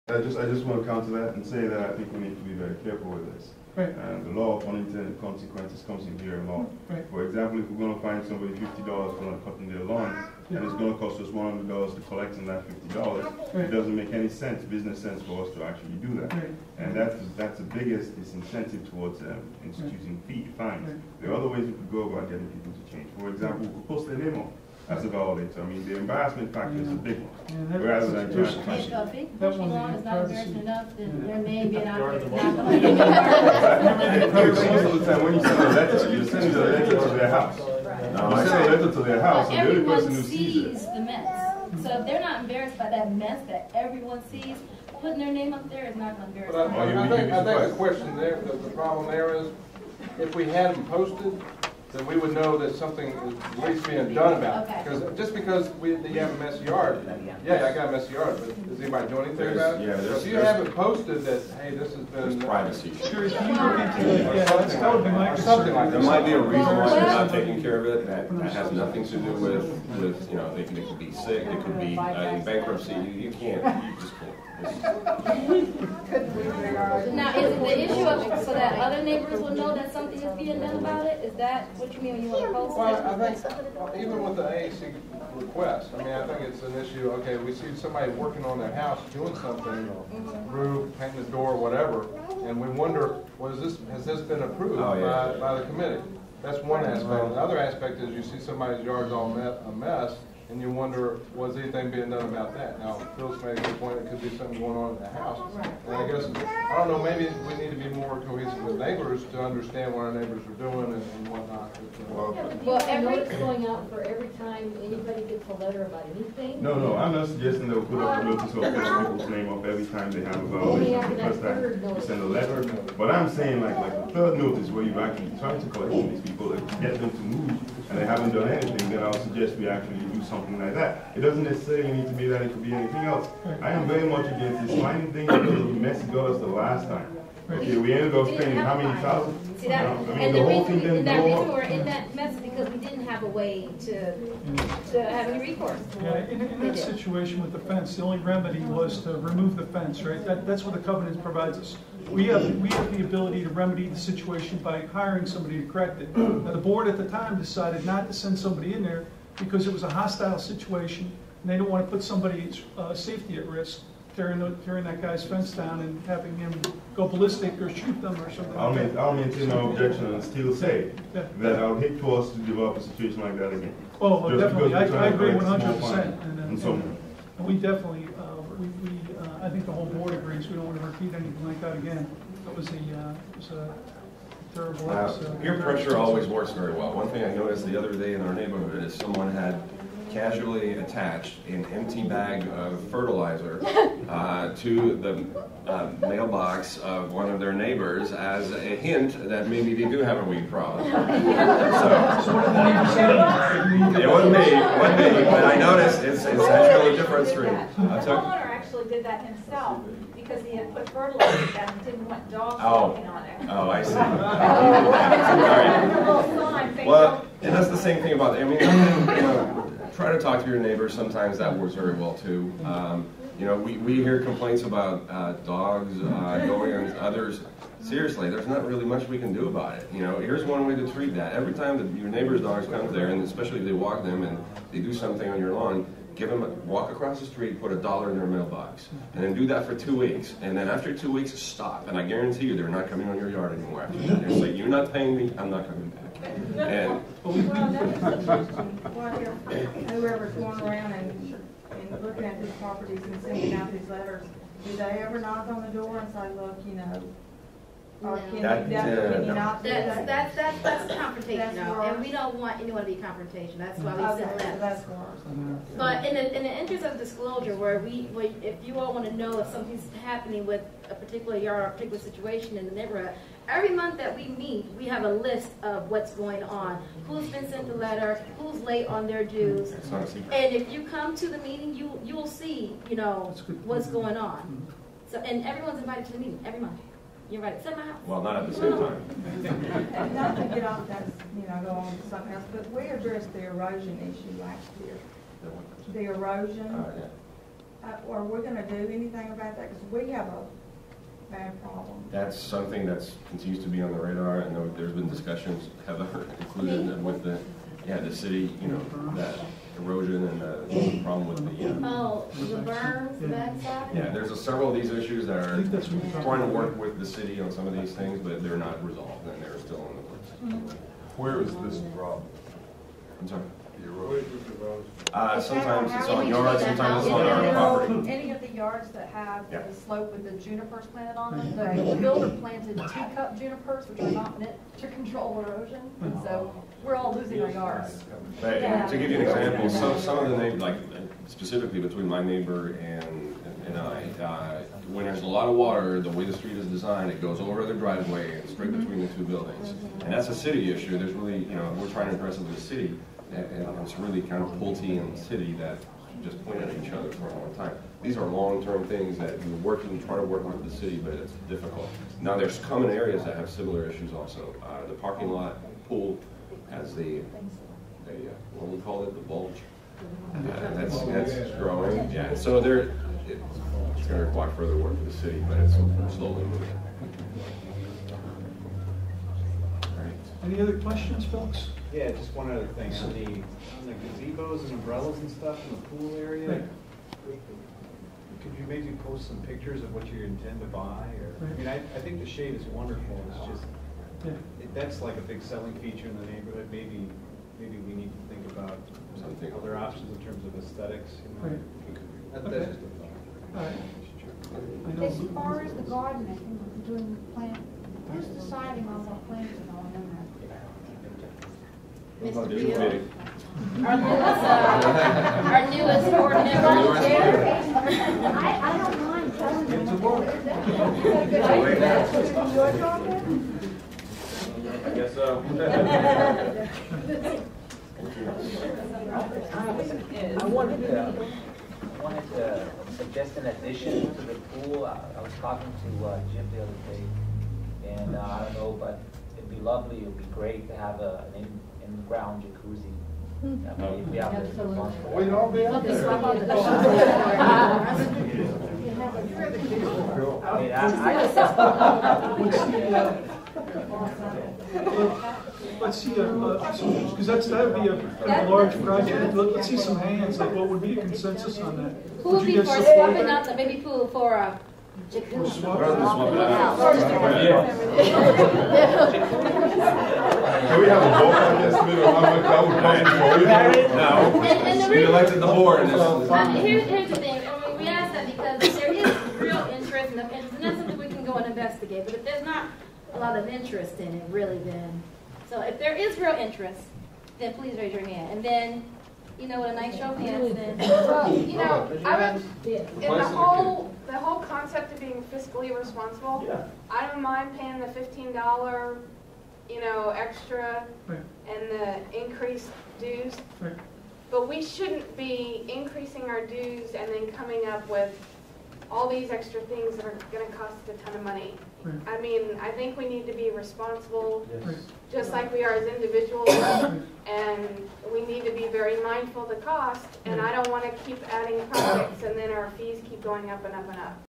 I just want to counter that and say that I think we need to be very careful with this. Right. And the law of unintended consequences comes in here a lot. Right. For example, if we're going to fine somebody $50 for not cutting their lawn, and it's going to cost us $100 to collect on that $50, right. It doesn't make any sense, business sense for us to actually do that. Right. And that's the biggest disincentive towards instituting fines. Right. There are other ways we could go about getting people to change. For example, we could post their name on as a validator. I mean, the embarrassment factor is a big one. Yeah, Rather than trying to If a big pushing lawn is not embarrassing enough, then their name being out there is not most of the time, when you send a letter, you're sending a letter to their house. You send a letter to their house, and the only person who sees it. The mess. So if they're not embarrassed by that mess that everyone sees, putting their name up there is not going to embarrass them. I think the question there, the problem there is, if we had them posted, then we would know that something is at least being done about it. Because just because you have a messy yard, yeah, I got a messy yard, but does anybody do anything about it? Yeah, so if you haven't posted that, hey, this has been privacy. Sure, can you look into it? Yeah, that would be my concern. Something like that. There might be a reason why they're not taking care of it. That has nothing to do with you know, they could be sick, they could be in bankruptcy. You just can't. Now, is it the issue of so that other neighbors will know that something is being done about it? Is that what you mean when you want to post it? Well, I think even with the AAC request, I mean, I think it's an issue. Okay, we see somebody working on their house, doing something, roof, painting the door, whatever, and we wonder, has this been approved by the committee? That's one aspect. Another aspect is you see somebody's yard's all a mess, and you wonder, was anything being done about that? Now, Phil's made a good point, it could be something going on in the house. And I guess, I don't know, maybe we need to be more cohesive with neighbors to understand what our neighbors are doing and whatnot. Well, notice going out for every time anybody gets a letter about anything? No, I'm not suggesting they'll put up a notice or put people's name up every time they have a violation because that send a letter. But I'm saying like the third notice where you're actually trying to collect from these people and get them to move and they haven't done anything, then I'll suggest we actually do something like that. It doesn't necessarily need to be that, it could be anything else. I am very much against this finding things because of the mess it got us the last time. Okay, we ended up spending how many thousands? See that? And the reason we're in that mess is because we didn't have a way to have any recourse. Yeah, in that situation with the fence, the only remedy was to remove the fence, right? That's what the covenant provides us. We have the ability to remedy the situation by hiring somebody to correct it. Now, the board at the time decided not to send somebody in there because it was a hostile situation, and they don't want to put somebody's safety at risk, tearing that guy's fence down and having him go ballistic or shoot them or something. I'll maintain my objection and still say that I'll hate for us to develop a situation like that again. Oh, just definitely. I agree collect a small 100%. fine And we definitely, I think the whole board agrees. We don't want to repeat anything like that again. It was a terrible episode. Peer pressure always works very well. One thing I noticed the other day in our neighborhood is someone had casually attached an empty bag of fertilizer to the mailbox of one of their neighbors as a hint that maybe they do have a weed problem. So what did the neighbors say? it wasn't me, but I noticed it's actually a different stream. The homeowner actually did that himself because he had put fertilizer down and didn't want dogs walking on it. Oh, I see. Right. Well, and that's the same thing about it. I mean, you know, try to talk to your neighbors. Sometimes that works very well too. You know, we hear complaints about dogs going on others. Seriously, there's not really much we can do about it. You know, here's one way to treat that. Every time that your neighbor's dogs come there, and especially if they walk them and they do something on your lawn, give them walk across the street, put $1 in their mailbox, and then do that for 2 weeks. And then after 2 weeks, stop. And I guarantee you, they're not coming on your yard anymore after that. They're like, you're not paying me, I'm not coming back. And whoever's going around and looking at these properties and sending out these letters, do they ever knock on the door and say, look, you know, or can you not do that? That's confrontation, and we don't want anyone to be confrontation. That's why we send letters. That's worse. But in the interest of disclosure, if you all want to know if something's happening with a particular yard or a particular situation in the neighborhood, every month that we meet, we have a list of what's going on, who's been sent the letter, who's late on their dues, and if you come to the meeting, you will see, you know, what's going on. So, and everyone's invited to the meeting every month. You're right. It's at my house. well, not at the same time. And not to get off that, you know, go on to something else, but we addressed the erosion issue last year. The erosion. Are we gonna do anything about that? Because we have a bad problem. That's something that continues to be on the radar, and there's been discussions, Heather included, with the city, that erosion and the problem with the, Oh, the berms, the backside? yeah, there's several of these issues that are trying to work with the city on some of these things, but they're not resolved, and they're still in the works. Where is this problem? I'm sorry? The erosion? Sometimes it's on yards, sometimes it's on our property. Any of the yards that have Yeah. the slope with the junipers planted on them, the builder planted teacup junipers, which are not meant to control erosion, and so we're all losing our yards. But to give you an example, some of the neighbors, like specifically between my neighbor and I, when there's a lot of water, the way the street is designed, it goes over the driveway and straight between the two buildings. And that's a city issue. There's really, we're trying to address it with the city, and it's really kind of Pulte and the city that just point at each other for a long time. These are long-term things that we're trying to work with the city, but it's difficult. Now, there's common areas that have similar issues also. The parking lot pool has what we call it, the bulge. That's growing. Yeah, so it's going to require further work for the city, but it's slowly moving. Any other questions, folks? Yeah, just one other thing, on the gazebos and umbrellas and stuff in the pool area, Right. could you maybe post some pictures of what you intend to buy? Or, I Right. mean, I think the shade is wonderful, it's just, Yeah. that's like a big selling feature in the neighborhood, maybe we need to think about Something. other options in terms of aesthetics, Right. That's Okay. just a thought. All right. I know- As far as the gardening, doing the plant, who's deciding on what plants and all that? Mr. This Beal. committee. Our newest board member. I don't mind telling them. I guess so. I wanted to suggest an addition to the pool. I was talking to Jim the other day, and I don't know, but it'd be lovely, it'd be great to have an in-ground jacuzzi. I mean, if we have the funds for We'd all be out there. I mean, Let's see, because that would be a large project. Let's see some hands, like what would be a consensus on that? Who would be you for guys support swapping that? out the baby pool for a jacuzzi? Swap Rather than swap it out. Can we have a ballpark estimate of how much that would cost for you? No, And the we elected the board. And here's the thing. I mean, we ask that because there is real interest in the, and it's not something we can go and investigate. But if there's not a lot of interest in it, really, then so if there is real interest, then please raise your hand. And then, with a nice show of hands, then. Well, I would, in the whole concept of being fiscally responsible, I don't mind paying the $15, extra Right. and the increased dues. Right. But we shouldn't be increasing our dues and then coming up with all these extra things that are going to cost a ton of money. Right. I mean, I think we need to be responsible, Right. just like we are as individuals, and we need to be very mindful of the cost, and I don't want to keep adding projects and then our fees keep going up and up and up.